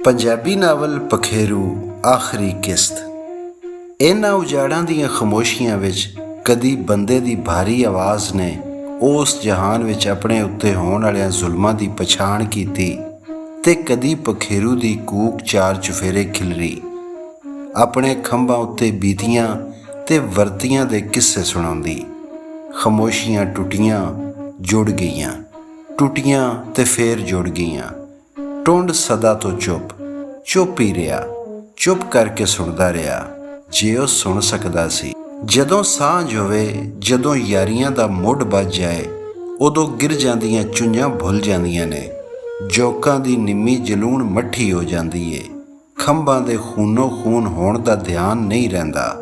Punjabi novel ਪਖੇਰੂ ਆਖਰੀ ਕਿਸ਼ਤ। ਇਹਨਾਂ ਉਜਾੜਾਂ ਦੀਆਂ ਖਾਮੋਸ਼ੀਆਂ ਵਿੱਚ ਕਦੀ ਬੰਦੇ ਦੀ ਭਾਰੀ ਆਵਾਜ਼ ਨੇ ਉਸ ਜਹਾਨ ਵਿੱਚ ਆਪਣੇ ਉੱਤੇ ਹੋਣ ਵਾਲਿਆਂ ਜ਼ੁਲਮਾਂ ਦੀ ਪਛਾਣ ਕੀਤੀ ਤੇ ਕਦੀ ਪਖੇਰੂ ਦੀ ਕੂਕ ਚਾਰ ਚੁਫੇਰੇ ਖਿਲਰੀ, ਆਪਣੇ ਖੰਭਾਂ ਉੱਤੇ ਬੀਤੀਆਂ ਤੇ ਵਰਤੀਆਂ ਦੇ ਕਿੱਸੇ ਸੁਣਾਉਂਦੀ। ਖਾਮੋਸ਼ੀਆਂ ਟੁੱਟੀਆਂ, ਜੁੜ ਗਈਆਂ, ਟੁੱਟੀਆਂ ਤੇ ਫੇਰ ਜੁੜ ਗਈਆਂ। ਟੁੰਡ ਸਦਾ ਤੋਂ ਚੁੱਪ ਹੀ ਰਿਹਾ, ਚੁੱਪ ਕਰਕੇ ਸੁਣਦਾ ਰਿਹਾ ਜੇ ਉਹ ਸੁਣ ਸਕਦਾ ਸੀ। ਜਦੋਂ ਸਾਂਝ ਹੋਵੇ, ਜਦੋਂ ਯਾਰੀਆਂ ਦਾ ਮੁੱਢ ਵੱਜ ਜਾਏ, ਉਦੋਂ ਗਿਰ ਜਾਂਦੀਆਂ ਚੁੰਝਾਂ ਭੁੱਲ ਜਾਂਦੀਆਂ ਨੇ, ਜੋਕਾਂ ਦੀ ਨਿੰਮੀ ਜਲੂਣ ਮੱਠੀ ਹੋ ਜਾਂਦੀ ਏ, ਖੰਭਾਂ ਦੇ ਖੂਨੋ ਖੂਨ ਹੋਣ ਦਾ ਧਿਆਨ ਨਹੀਂ ਰਹਿੰਦਾ।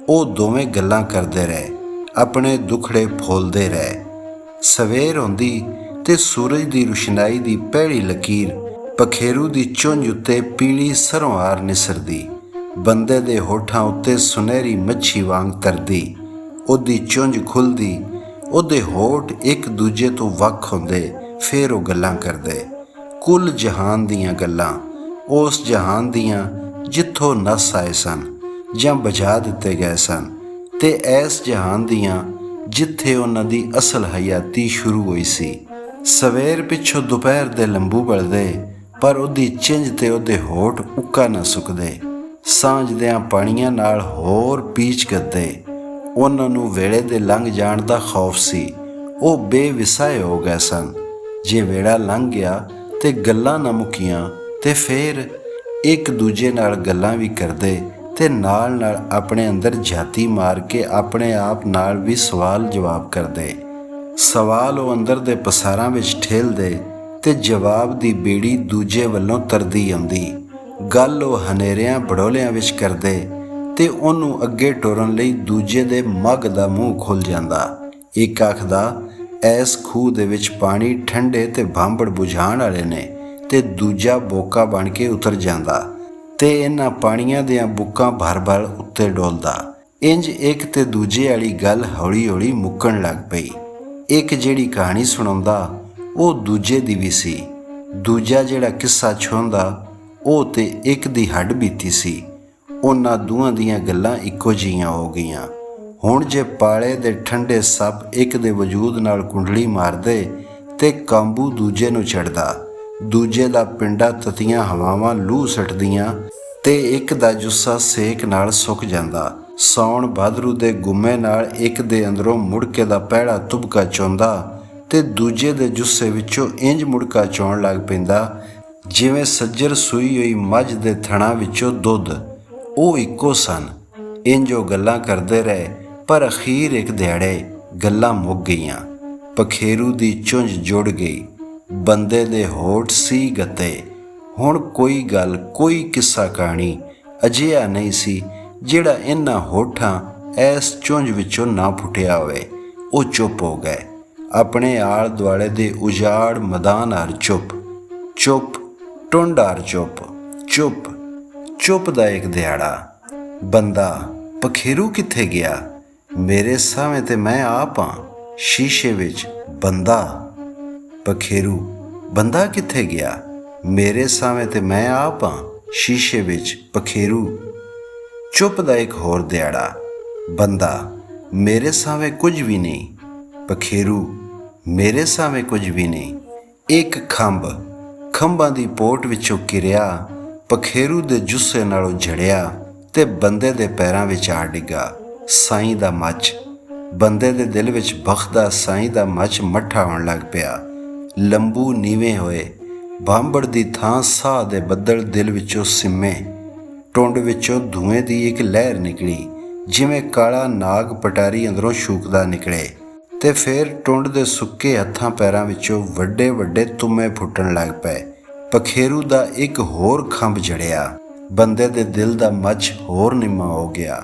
ਉਹ ਦੋਵੇਂ ਗੱਲਾਂ ਕਰਦੇ ਰਹੇ, ਆਪਣੇ ਦੁਖੜੇ ਫੋਲਦੇ ਰਹੇ। ਸਵੇਰ ਹੁੰਦੀ ਤੇ ਸੂਰਜ ਦੀ ਰੁਸ਼ਨਾਈ ਦੀ ਪਹਿਲੀ ਲਕੀਰ ਪਖੇਰੂ ਦੀ ਚੁੰਝ ਉੱਤੇ ਪੀਲੀ ਸਰੋਹਾਰ ਨਿਸਰਦੀ, ਬੰਦੇ ਦੇ ਹੋਠਾਂ ਉੱਤੇ ਸੁਨਹਿਰੀ ਮੱਛੀ ਵਾਂਗ ਤਰਦੀ। ਉਹਦੀ ਚੁੰਝ ਖੁੱਲ੍ਹਦੀ, ਉਹਦੇ ਹੋਠ ਇੱਕ ਦੂਜੇ ਤੋਂ ਵੱਖ ਹੁੰਦੇ, ਫੇਰ ਉਹ ਗੱਲਾਂ ਕਰਦੇ। ਕੁੱਲ ਜਹਾਨ ਦੀਆਂ ਗੱਲਾਂ, ਉਸ ਜਹਾਨ ਦੀਆਂ ਜਿੱਥੋਂ ਨਸ ਆਏ ਸਨ ਜਾਂ ਬੁਝਾ ਦਿੱਤੇ ਗਏ ਸਨ, ਤੇ ਐਸ ਜਹਾਨ ਦੀਆਂ ਜਿੱਥੇ ਉਹਨਾਂ ਦੀ ਅਸਲ ਹਯਾਤੀ ਸ਼ੁਰੂ ਹੋਈ ਸੀ। ਸਵੇਰ ਪਿੱਛੋਂ ਦੁਪਹਿਰ ਦੇ ਲੰਬੂ ਬਲਦੇ, ਪਰ ਉਹਦੀ ਚਿੰਝ ਤੇ ਉਹਦੇ ਹੋਠ ਉੱਕਾ ਨਾ ਸੁੱਕਦੇ। ਸਾਂਝ ਦਿਆਂ ਪਾਣੀਆਂ ਨਾਲ ਹੋਰ ਪੀਚ ਗੱਦੇ। ਉਹਨਾਂ ਨੂੰ ਵੇਲੇ ਦੇ ਲੰਘ ਜਾਣ ਦਾ ਖੌਫ ਸੀ, ਉਹ ਬੇਵਿਸਾਏ ਹੋ ਗਏ ਸਨ। ਜੇ ਵੇੜਾ ਲੰਘ ਗਿਆ ਤੇ ਗੱਲਾਂ ਨਾ ਮੁੱਕੀਆਂ ਤੇ ਫੇਰ ਇੱਕ ਦੂਜੇ ਨਾਲ ਗੱਲਾਂ ਵੀ ਕਰਦੇ ਤੇ ਨਾਲ ਆਪਣੇ ਅੰਦਰ ਝਾਤੀ ਮਾਰ ਕੇ ਆਪਣੇ ਆਪ ਨਾਲ ਵੀ ਸਵਾਲ ਜਵਾਬ ਕਰਦੇ। ਸਵਾਲ ਉਹ ਅੰਦਰ ਦੇ ਪਸਾਰਾਂ ਵਿੱਚ ਠੇਲਦੇ ਤੇ ਜਵਾਬ ਦੀ ਬੇੜੀ ਦੂਜੇ ਵੱਲੋਂ ਤਰਦੀ ਆਉਂਦੀ। ਗੱਲ ਉਹ ਹਨੇਰਿਆਂ ਬੜੋਲਿਆਂ ਵਿੱਚ ਕਰਦੇ ਤੇ ਉਹਨੂੰ ਅੱਗੇ ਟੋਰਨ ਲਈ ਦੂਜੇ ਦੇ ਮੱਗ ਦਾ ਮੂੰਹ ਖੁੱਲ੍ਹ ਜਾਂਦਾ। ਇੱਕ ਆਖਦਾ, ਐਸ ਖੂਹ ਦੇ ਵਿੱਚ ਪਾਣੀ ਠੰਡੇ ਤੇ ਭਾਂਬੜ ਬੁਝਾਉਣ ਵਾਲੇ ਨੇ, ਤੇ ਦੂਜਾ ਬੋਕਾ ਬਣ ਕੇ ਉਤਰ ਜਾਂਦਾ ਤੇ ਇਹਨਾਂ ਪਾਣੀਆਂ ਦੀਆਂ ਬੁੱਕਾਂ ਭਰ ਉੱਤੇ ਡੋਲਦਾ। ਇੰਜ ਇੱਕ ਤੇ ਦੂਜੇ ਵਾਲੀ ਗੱਲ ਹੌਲੀ ਹੌਲੀ ਮੁੱਕਣ ਲੱਗ ਪਈ। ਇੱਕ ਜਿਹੜੀ ਕਹਾਣੀ ਸੁਣਾਉਂਦਾ ਉਹ ਦੂਜੇ ਦੀ ਵੀ ਸੀ, ਦੂਜਾ ਜਿਹੜਾ ਕਿੱਸਾ ਛੋਂਦਾ ਉਹ ਤੇ ਇੱਕ ਦੀ ਹੱਡ ਬੀਤੀ ਸੀ। ਉਹਨਾਂ ਦੋਵਾਂ ਦੀਆਂ ਗੱਲਾਂ ਇੱਕੋ ਜਿਹੀਆਂ ਹੋ ਗਈਆਂ। ਹੁਣ ਜੇ ਪਾਲੇ ਦੇ ਠੰਡੇ ਸੱਪ ਇੱਕ ਦੇ ਵਜੂਦ ਨਾਲ ਕੁੰਡਲੀ ਮਾਰਦੇ ਤੇ ਕਾਂਬੂ ਦੂਜੇ ਨੂੰ ਚੜ੍ਹਦਾ, ਦੂਜੇ ਦਾ ਪਿੰਡਾ ਤਤੀਆਂ ਹਵਾਵਾਂ ਲੂਹ ਸੱਟਦੀਆਂ ਤੇ ਇੱਕ ਦਾ ਜੁੱਸਾ ਸੇਕ ਨਾਲ ਸੁੱਕ ਜਾਂਦਾ। ਸਾਉਣ ਭਾਦਰੂ ਦੇ ਗੁੰਮੇ ਨਾਲ ਇੱਕ ਦੇ ਅੰਦਰੋਂ ਮੁੜਕੇ ਦਾ ਪਹਿਲਾ ਤੁਬਕਾ ਚੋਂਦਾ ਤੇ ਦੂਜੇ ਦੇ ਜੁੱਸੇ ਵਿੱਚੋਂ ਇੰਜ ਮੁੜਕਾ ਚੋਣ ਲੱਗ ਪੈਂਦਾ ਜਿਵੇਂ ਸੱਜਰ ਸੂਈ ਹੋਈ ਮੱਝ ਦੇ ਥਣਾਂ ਵਿੱਚੋਂ ਦੁੱਧ। ਉਹ ਇੱਕੋ ਸਨ। ਇੰਜ ਉਹ ਗੱਲਾਂ ਕਰਦੇ ਰਹੇ, ਪਰ ਅਖੀਰ ਇੱਕ ਦਿਹਾੜੇ ਗੱਲਾਂ ਮੁੱਕ ਗਈਆਂ। ਪਖੇਰੂ ਦੀ ਚੁੰਝ ਜੁੜ ਗਈ, ਬੰਦੇ ਦੇ ਹੋਠ ਸੀ ਗੱਤੇ। ਹੁਣ ਕੋਈ ਗੱਲ, ਕੋਈ ਕਿੱਸਾ ਕਹਾਣੀ ਅਜਿਹਾ ਨਹੀਂ ਸੀ ਜਿਹੜਾ ਇਹਨਾਂ ਹੋਠਾਂ ਐਸ ਚੁੰਝ ਵਿੱਚੋਂ ਨਾ ਫੁੱਟਿਆ ਹੋਵੇ। ਉਹ ਚੁੱਪ ਹੋ ਗਏ, ਆਪਣੇ ਆਲ ਦੁਆਲੇ ਦੇ ਉਜਾੜ ਮੈਦਾਨ ਹਰ ਚੁੱਪ, ਟੁੰਡ ਹਰ ਚੁੱਪ ਦਾ ਇੱਕ ਦਿਹਾੜਾ। ਬੰਦਾ ਪਖੇਰੂ ਕਿੱਥੇ ਗਿਆ? ਮੇਰੇ ਸਾਹਵੇਂ ਤੇ ਮੈਂ ਆਪ ਹਾਂ ਸ਼ੀਸ਼ੇ ਵਿੱਚ। ਬੰਦਾ ਪਖੇਰੂ, ਬੰਦਾ ਕਿੱਥੇ ਗਿਆ? ਮੇਰੇ ਸਾਹਵੇਂ ਤੇ ਮੈਂ ਆਪ ਹਾਂ ਸ਼ੀਸ਼ੇ ਵਿੱਚ। ਪਖੇਰੂ ਚੁੱਪ ਦਾ ਇੱਕ ਹੋਰ ਦਿਹਾੜਾ। ਬੰਦਾ, ਮੇਰੇ ਸਾਹਵੇਂ ਕੁਝ ਵੀ ਨਹੀਂ। ਪਖੇਰੂ, ਮੇਰੇ ਸਾਹਵੇਂ ਕੁਝ ਵੀ ਨਹੀਂ। ਇੱਕ ਖੰਭਾਂ ਦੀ ਪੋਟ ਵਿੱਚੋਂ ਕਿਰਿਆ, ਪਖੇਰੂ ਦੇ ਜੁੱਸੇ ਨਾਲੋਂ ਝੜਿਆ ਤੇ ਬੰਦੇ ਦੇ ਪੈਰਾਂ ਵਿੱਚ ਆ ਡਿੱਗਾ। ਸਾਈਂ ਦਾ ਮੱਚ, ਬੰਦੇ ਦੇ ਦਿਲ ਵਿੱਚ ਬਖਦਾ ਸਾਈਂ ਦਾ ਮੱਚ ਮੱਠਾ ਹੋਣ ਲੱਗ ਪਿਆ। ਲੰਬੂ ਨੀਵੇਂ ਹੋਏ, ਭਾਂਬੜ ਦੀ ਥਾਂ ਸਾਹ ਦੇ ਬੱਦਲ ਦਿਲ ਵਿੱਚੋਂ ਸਿੰਮੇ। ਟੁੰਡ ਵਿੱਚੋਂ ਧੂਏ ਦੀ ਇੱਕ ਲਹਿਰ ਨਿਕਲੀ, ਜਿਵੇਂ ਕਾਲਾ ਨਾਗ ਪਟਾਰੀ ਅੰਦਰੋਂ ਸ਼ੂਕਦਾ ਨਿਕਲੇ, ਤੇ ਫਿਰ ਟੁੰਡ ਦੇ ਸੁੱਕੇ ਹੱਥਾਂ ਪੈਰਾਂ ਵਿੱਚੋਂ ਵੱਡੇ ਵੱਡੇ ਤੁੰਮੇ ਫੁੱਟਣ ਲੱਗ ਪਏ। ਪਖੇਰੂ ਦਾ ਇੱਕ ਹੋਰ ਖੰਭ ਜੜਿਆ, ਬੰਦੇ ਦੇ ਦਿਲ ਦਾ ਮੱਚ ਹੋਰ ਨਿੰਮਾ ਹੋ ਗਿਆ।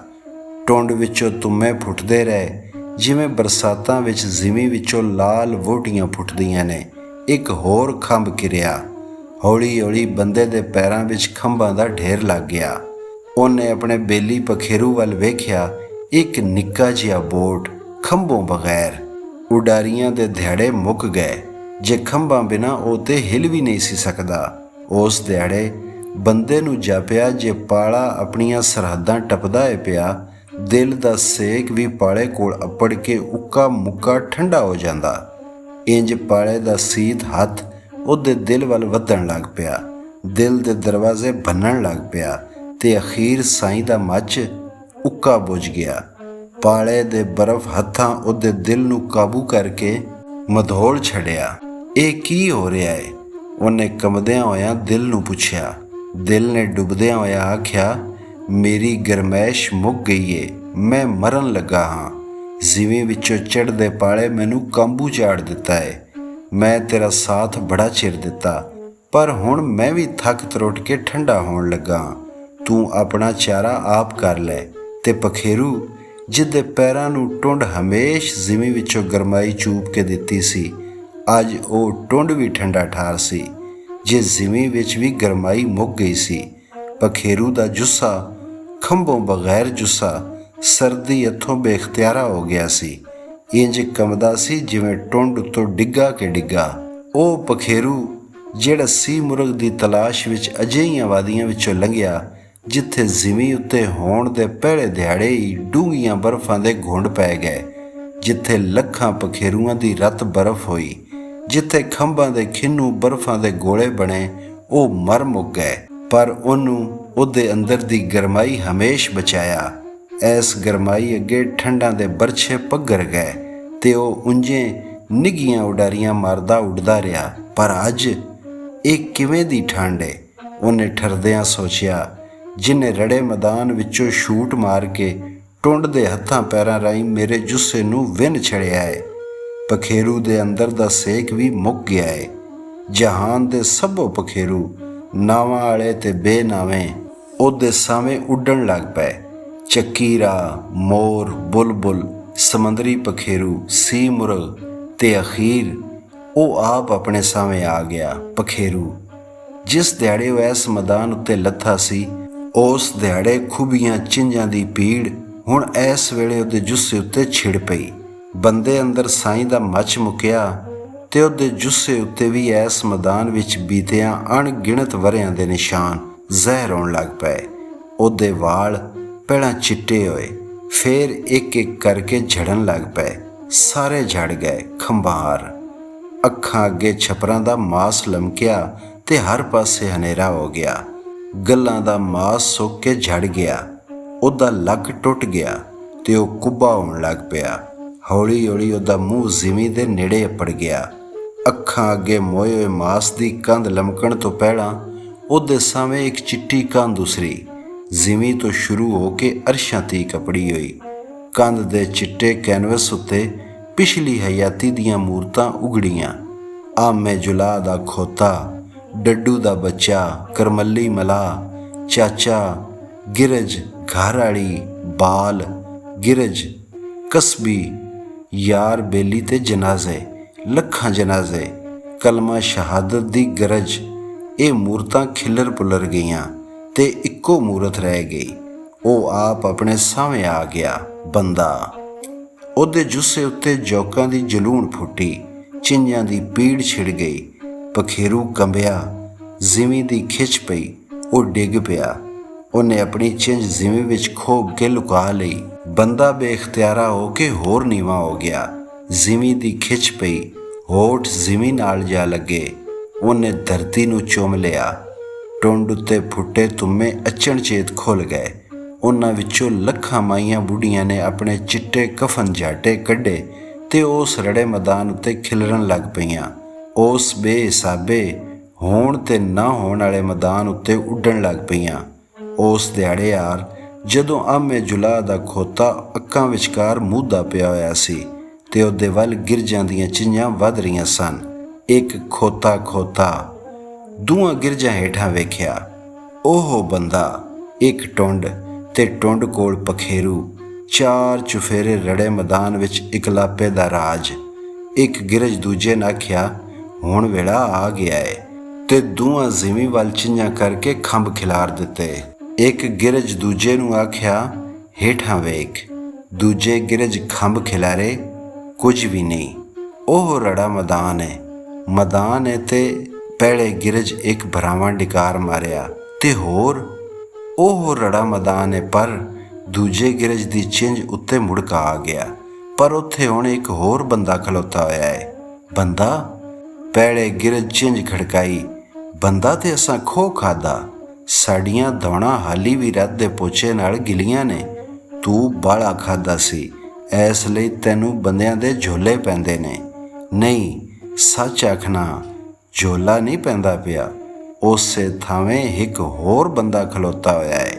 ਟੁੰਡ ਵਿੱਚੋਂ ਤੁੰਮੇ ਫੁੱਟਦੇ ਰਹੇ, ਜਿਵੇਂ ਬਰਸਾਤਾਂ ਵਿੱਚ ਜ਼ਿਮੀ ਵਿੱਚੋਂ ਲਾਲ ਵੋਟੀਆਂ ਫੁੱਟਦੀਆਂ ਨੇ। ਇੱਕ ਹੋਰ ਖੰਭ ਕਿਰਿਆ, ਹੌਲੀ ਹੌਲੀ ਬੰਦੇ ਦੇ ਪੈਰਾਂ ਵਿੱਚ ਖੰਭਾਂ ਦਾ ਢੇਰ ਲੱਗ ਗਿਆ। ਉਹਨੇ ਆਪਣੇ ਬੇਲੀ ਪਖੇਰੂ ਵੱਲ ਵੇਖਿਆ। ਇੱਕ ਨਿੱਕਾ ਜਿਹਾ ਬੋਟ, ਖੰਭੋਂ ਬਗੈਰ। ਉਡਾਰੀਆਂ ਦੇ ਦਿਹਾੜੇ ਮੁੱਕ ਗਏ। ਜੇ ਖੰਭਾਂ ਬਿਨਾਂ ਉਹ ਤੇ ਹਿਲ ਵੀ ਨਹੀਂ ਸੀ ਸਕਦਾ। ਉਸ ਦਿਹਾੜੇ ਬੰਦੇ ਨੂੰ ਜਾਪਿਆ ਜੇ ਪਾਲਾ ਆਪਣੀਆਂ ਸਰਹੱਦਾਂ ਟੱਪਦਾ ਏ ਪਿਆ, ਦਿਲ ਦਾ ਸੇਕ ਵੀ ਪਾਲੇ ਕੋਲ ਅੱਪੜ ਕੇ ਉੱਕਾ ਮੁੱਕਾ ਠੰਡਾ ਹੋ ਜਾਂਦਾ। ਇੰਜ ਪਾਲੇ ਦਾ ਸੀਤ ਹੱਥ ਉਹਦੇ ਦਿਲ ਵੱਲ ਵਧਣ ਲੱਗ ਪਿਆ, ਦਿਲ ਦੇ ਦਰਵਾਜ਼ੇ ਭੰਨਣ ਲੱਗ ਪਿਆ ਤੇ ਅਖੀਰ ਸਾਈਂ ਦਾ ਮੱਚ ਉੱਕਾ ਬੁਝ ਗਿਆ। ਪਾਲੇ ਦੇ ਬਰਫ਼ ਹੱਥਾਂ ਉਹਦੇ ਦਿਲ ਨੂੰ ਕਾਬੂ ਕਰਕੇ ਮਧੋਲ ਛੱਡਿਆ। ਇਹ ਕੀ ਹੋ ਰਿਹਾ ਏ? ਉਹਨੇ ਕੰਬਦਿਆਂ ਹੋਇਆਂ ਦਿਲ ਨੂੰ ਪੁੱਛਿਆ। ਦਿਲ ਨੇ ਡੁੱਬਦਿਆਂ ਹੋਇਆ ਆਖਿਆ, ਮੇਰੀ ਗਰਮੈਸ਼ ਮੁੱਕ ਗਈ ਏ, ਮੈਂ ਮਰਨ ਲੱਗਾ ਹਾਂ। ਜ਼ਿਵੇਂ ਵਿੱਚੋਂ ਚੜ੍ਹਦੇ ਪਾਲੇ ਮੈਨੂੰ ਕਾਬੂ ਚਾੜ ਦਿੱਤਾ ਏ। ਮੈਂ ਤੇਰਾ ਸਾਥ ਬੜਾ ਚਿਰ ਦਿੱਤਾ, ਪਰ ਹੁਣ ਮੈਂ ਵੀ ਥੱਕ ਤਰੁੱਟ ਕੇ ਠੰਡਾ ਹੋਣ ਲੱਗਾ ਹਾਂ। ਤੂੰ ਆਪਣਾ ਚਾਰਾ ਆਪ ਕਰ ਲੈ। ਤੇ ਪਖੇਰੂ, ਜਿਹਦੇ ਪੈਰਾਂ ਨੂੰ ਟੁੰਡ ਹਮੇਸ਼ ਜ਼ਿਮੀ ਵਿੱਚੋਂ ਗਰਮਾਈ ਚੂਪ ਕੇ ਦਿੱਤੀ ਸੀ, ਅੱਜ ਉਹ ਟੁੰਡ ਵੀ ਠੰਡਾ ਠਾਰ ਸੀ। ਜੇ ਜ਼ਿਮੀ ਵਿੱਚ ਵੀ ਗਰਮਾਈ ਮੁੱਕ ਗਈ ਸੀ। ਪਖੇਰੂ ਦਾ ਜੁੱਸਾ ਖੰਭੋਂ ਬਗੈਰ ਜੁੱਸਾ ਸਰਦੀ ਇੱਥੋਂ ਬੇਖਤਿਆਰਾ ਹੋ ਗਿਆ ਸੀ। ਇੰਜ ਕੰਬਦਾ ਸੀ ਜਿਵੇਂ ਟੁੰਡ ਉੱਤੋਂ ਡਿੱਗਾ ਕੇ ਡਿੱਗਾ। ਉਹ ਪਖੇਰੂ ਜਿਹੜਾ ਸੀ ਮੁਰਗ ਦੀ ਤਲਾਸ਼ ਵਿੱਚ ਅਜਿਹੀਆਂ ਵਾਦੀਆਂ ਵਿੱਚੋਂ ਲੰਘਿਆ ਜਿੱਥੇ ਜ਼ਿਮੀ ਉੱਤੇ ਹੋਣ ਦੇ ਪਹਿਲੇ ਦਿਹਾੜੇ ਹੀ ਡੂੰਘੀਆਂ ਬਰਫ਼ਾਂ ਦੇ ਘੁੰਡ ਪੈ ਗਏ, ਜਿੱਥੇ ਲੱਖਾਂ ਪਖੇਰੂਆਂ ਦੀ ਰਤ ਬਰਫ਼ ਹੋਈ, ਜਿੱਥੇ ਖੰਭਾਂ ਦੇ ਖਿੰਨੂ ਬਰਫ਼ਾਂ ਦੇ ਗੋਲੇ ਬਣੇ, ਉਹ ਮਰ ਮੁੱਕ ਗਏ। ਪਰ ਉਹਨੂੰ ਉਹਦੇ ਅੰਦਰ ਦੀ ਗਰਮਾਈ ਹਮੇਸ਼ ਬਚਾਇਆ। ਐਸ ਗਰਮਾਈ ਅੱਗੇ ਠੰਡਾਂ ਦੇ ਬਰਛੇ ਪੱਗਰ ਗਏ ਤੇ ਉਹ ਉਂਝੇ ਨਿੱਘੀਆਂ ਉਡਾਰੀਆਂ ਮਾਰਦਾ ਉੱਡਦਾ ਰਿਹਾ। ਪਰ ਅੱਜ ਇਹ ਕਿਵੇਂ ਦੀ ਠੰਡ ਏ? ਉਹਨੇ ਠਰਦਿਆਂ ਸੋਚਿਆ। ਜਿਹਨੇ ਰੜੇ ਮੈਦਾਨ ਵਿੱਚੋਂ ਛੂਟ ਮਾਰ ਕੇ ਟੁੰਡ ਦੇ ਹੱਥਾਂ ਪੈਰਾਂ ਰਾਹੀਂ ਮੇਰੇ ਜੁੱਸੇ ਨੂੰ ਵਿੰਨ ਛੜਿਆ ਏ। ਪਖੇਰੂ ਦੇ ਅੰਦਰ ਦਾ ਸੇਕ ਵੀ ਮੁੱਕ ਗਿਆ ਏ। ਜਹਾਨ ਦੇ ਸਭੋ ਪਖੇਰੂ, ਨਾਵਾਂ ਵਾਲੇ ਤੇ ਬੇਨਾਵੇਂ, ਉਹਦੇ ਸਾਵੇਂ ਉੱਡਣ ਲੱਗ ਪਏ। ਚੱਕੀਰਾ, ਮੋਰ, ਬੁਲਬੁਲ, ਸਮੁੰਦਰੀ ਪਖੇਰੂ, ਸੀ ਮੁਰਗ ਤੇ ਅਖੀਰ ਉਹ ਆਪ ਆਪਣੇ ਸਾਵੇਂ ਆ ਗਿਆ। ਪਖੇਰੂ ਜਿਸ ਦਿਹਾੜੇ ਉਹ ਇਸ ਮੈਦਾਨ ਉੱਤੇ ਲੱਥਾ ਸੀ, ਉਸ ਦਿਹਾੜੇ ਖੂਬੀਆਂ ਚਿੰਝਾਂ ਦੀ ਭੀੜ ਹੁਣ ਇਸ ਵੇਲੇ ਉਹਦੇ ਜੁੱਸੇ ਉੱਤੇ ਛਿੜ ਪਈ। ਬੰਦੇ ਅੰਦਰ ਸਾਈਂ ਦਾ ਮੱਚ ਮੁੱਕਿਆ ਤੇ ਉਹਦੇ ਜੁੱਸੇ ਉੱਤੇ ਵੀ ਇਸ ਮੈਦਾਨ ਵਿੱਚ ਬੀਤਿਆਂ ਅਣਗਿਣਤ ਵਰ੍ਹਿਆਂ ਦੇ ਨਿਸ਼ਾਨ ਜ਼ਹਿਰ ਆਉਣ ਲੱਗ ਪਏ। ਉਹਦੇ ਵਾਲ ਪਹਿਲਾਂ ਚਿੱਟੇ ਹੋਏ, ਫੇਰ ਇੱਕ ਇੱਕ ਕਰਕੇ ਝੜਨ ਲੱਗ ਪਏ। ਸਾਰੇ ਝੜ ਗਏ ਖੰਭਾਰ। ਅੱਖਾਂ ਅੱਗੇ ਛਪਰਾਂ ਦਾ ਮਾਸ ਲਮਕਿਆ ਤੇ ਹਰ ਪਾਸੇ ਹਨੇਰਾ ਹੋ ਗਿਆ। ਗੱਲਾਂ ਦਾ ਮਾਸ ਸੁੱਕ ਕੇ ਝੜ ਗਿਆ। ਉਹਦਾ ਲੱਕ ਟੁੱਟ ਗਿਆ ਤੇ ਉਹ ਕੁੱਬਾ ਹੋਣ ਲੱਗ ਪਿਆ। ਹੌਲੀ ਹੌਲੀ ਉਹਦਾ ਮੂੰਹ ਜ਼ਿਮੀ ਦੇ ਨੇੜੇ ਅੱਪੜ ਗਿਆ। ਅੱਖਾਂ ਅੱਗੇ ਮੋਏ ਹੋਏ ਮਾਸ ਦੀ ਕੰਧ ਲਮਕਣ ਤੋਂ ਪਹਿਲਾਂ ਉਹਦੇ ਸਾਹਮਣੇ ਇੱਕ ਚਿੱਟੀ ਕੰਧ ਉਸਰੀ, ਜ਼ਿਮੀ ਤੋਂ ਸ਼ੁਰੂ ਹੋ ਕੇ ਅਰਸ਼ਾਂ ਤੀਕ ਅੱਪੜੀ ਹੋਈ। ਕੰਧ ਦੇ ਚਿੱਟੇ ਕੈਨਵਸ ਉੱਤੇ ਪਿਛਲੀ ਹਯਾਤੀ ਦੀਆਂ ਮੂਰਤਾਂ ਉਗੜੀਆਂ। ਆਮੇ ਜੁਲਾ ਦਾ ਖੋਤਾ, ਡੱਡੂ ਦਾ ਬੱਚਾ, ਕਰਮੱਲੀ ਮਲਾ, ਚਾਚਾ, ਗਿਰਜ, ਘਰ ਵਾਲੀ, ਬਾਲ, ਗਿਰਜ, ਕਸਬੀ, ਯਾਰ ਬੇਲੀ ਤੇ ਜਨਾਜ਼ੇ, ਲੱਖਾਂ ਜਨਾਜ਼ੇ, ਕਲਮਾ ਸ਼ਹਾਦਤ ਦੀ ਗਰਜ। ਇਹ ਮੂਰਤਾਂ ਖਿੱਲਰ ਪੁੱਲਰ ਗਈਆਂ ਤੇ ਇੱਕੋ ਮੂਰਤ ਰਹਿ ਗਈ। ਉਹ ਆਪ ਆਪਣੇ ਸਾਹਵੇਂ ਆ ਗਿਆ। ਬੰਦਾ। ਉਹਦੇ ਜੁੱਸੇ ਉੱਤੇ ਜੋਕਾਂ ਦੀ ਜਲੂਣ ਫੁੱਟੀ, ਚਿੰਝਾਂ ਦੀ ਪੀੜ ਛਿੜ ਗਈ। ਪਖੇਰੂ ਕੰਬਿਆ, ਜ਼ਿਮੀ ਦੀ ਖਿੱਚ ਪਈ, ਉਹ ਡਿੱਗ ਪਿਆ। ਉਹਨੇ ਆਪਣੀ ਚਿੰਝ ਜ਼ਿਮੀ ਵਿੱਚ ਖੋਬ ਕੇ ਲੁਕਾ ਲਈ। ਬੰਦਾ ਬੇਖਤਿਆਰਾ ਹੋ ਕੇ ਹੋਰ ਨੀਵਾਂ ਹੋ ਗਿਆ। ਜ਼ਿਮੀ ਦੀ ਖਿੱਚ ਪਈ, ਹੋਠ ਜ਼ਿਮੀ ਨਾਲ ਜਾ ਲੱਗੇ। ਉਹਨੇ ਧਰਤੀ ਨੂੰ ਚੁੰਮ ਲਿਆ। ਟੁੰਡ ਉੱਤੇ ਫੁੱਟੇ ਤੁੰਮੇ ਅਚਣਚੇਤ ਖੁੱਲ੍ਹ ਗਏ। ਉਹਨਾਂ ਵਿੱਚੋਂ ਲੱਖਾਂ ਮਾਈਆਂ ਬੁੱਢੀਆਂ ਨੇ ਆਪਣੇ ਚਿੱਟੇ ਕਫਨ ਝਾਟੇ ਕੱਢੇ ਤੇ ਉਸ ਰੜੇ ਮੈਦਾਨ ਉੱਤੇ ਖਿਲਰਨ ਲੱਗ ਪਈਆਂ। ਉਸ ਬੇਹਿਸਾਬੇ ਹੋਣ ਤੇ ਨਾ ਹੋਣ ਵਾਲੇ ਮੈਦਾਨ ਉੱਤੇ ਉੱਡਣ ਲੱਗ ਪਈਆਂ। ਉਸ ਦਿਹਾੜੇ ਯਾਰ ਜਦੋਂ ਆਮੇ ਜੁਲਾ ਦਾ ਖੋਤਾ ਅੱਖਾਂ ਵਿਚਕਾਰ ਮੂਧਾ ਪਿਆ ਹੋਇਆ ਸੀ ਤੇ ਉਹਦੇ ਵੱਲ ਗਿਰਜਾਂ ਦੀਆਂ ਚਿੰਝਾਂ ਵੱਧ ਰਹੀਆਂ ਸਨ। ਇੱਕ ਖੋਤਾ ਦੂਆਂ ਗਿਰਜਾਂ ਹੇਠਾਂ ਵੇਖਿਆ। ਉਹ ਬੰਦਾ, ਇੱਕ ਟੁੰਡ ਤੇ ਟੁੰਡ ਕੋਲ ਪਖੇਰੂ, ਚਾਰ ਚੁਫੇਰੇ ਰੜੇ ਮੈਦਾਨ ਵਿੱਚ ਇਕਲਾਪੇ ਦਾ ਰਾਜ। ਇੱਕ ਗਿਰਜ ਦੂਜੇ ਨੇ ਆਖਿਆ, ਹੁਣ ਵੇਲਾ ਆ ਗਿਆ ਏ, ਤੇ ਦੋਵਾਂ ਜ਼ਿਮੀ ਵੱਲ ਚਿੰਝਾਂ ਕਰਕੇ ਖੰਭ ਖਿਲਾਰ ਦਿੱਤੇ। ਇੱਕ ਗਿਰਜ ਦੂਜੇ ਨੂੰ ਆਖਿਆ, ਹੇਠਾਂ ਵੇਖ। ਦੂਜੇ ਗਿਰਜ ਖੰਭ ਖਿਲਾਰੇ, ਕੁਝ ਵੀ ਨਹੀਂ, ਉਹ ਰੜਾ ਮੈਦਾਨ ਹੈ ਤੇ ਪਹਿਲੇ ਗਿਰਜ ਇੱਕ ਭਰਾਵਾਂ ਡਿਕਾਰ ਮਾਰਿਆ ਤੇ ਹੋਰ ਉਹ ਰੜਾ ਮੈਦਾਨ ਹੈ, ਪਰ ਦੂਜੇ ਗਿਰਜ ਦੀ ਚਿੰਝ ਉੱਤੇ ਮੁੜਕਾ ਆ ਗਿਆ। ਪਰ ਉੱਥੇ ਹੁਣ ਇੱਕ ਹੋਰ ਬੰਦਾ ਖਲੋਤਾ ਹੋਇਆ ਹੈ। ਬੰਦਾ? ਪੈੜੇ ਗਿਰਜ ਚਿੰਝ ਖੜਕਾਈ। ਬੰਦਾ ਤੇ ਅਸਾਂ ਖੋਹ ਖਾਦਾ, ਸਾਡੀਆਂ ਦੌੜਾਂ ਹਾਲੀ ਵੀ ਰੱਤ ਦੇ ਪੋਚੇ ਨਾਲ ਗਿਲੀਆਂ ਨੇ। ਤੂੰ ਬਾਹਲਾ ਖਾਦਾ ਸੀ, ਇਸ ਲਈ ਤੈਨੂੰ ਬੰਦਿਆਂ ਦੇ ਝੋਲੇ ਪੈਂਦੇ ਨੇ। ਨਹੀਂ, ਸੱਚ ਆਖਣਾ, ਝੋਲਾ ਨਹੀਂ ਪੈਂਦਾ ਪਿਆ। ਉਸੇ ਥਾਵੇਂ ਇੱਕ ਹੋਰ ਬੰਦਾ ਖਲੋਤਾ ਹੋਇਆ ਹੈ।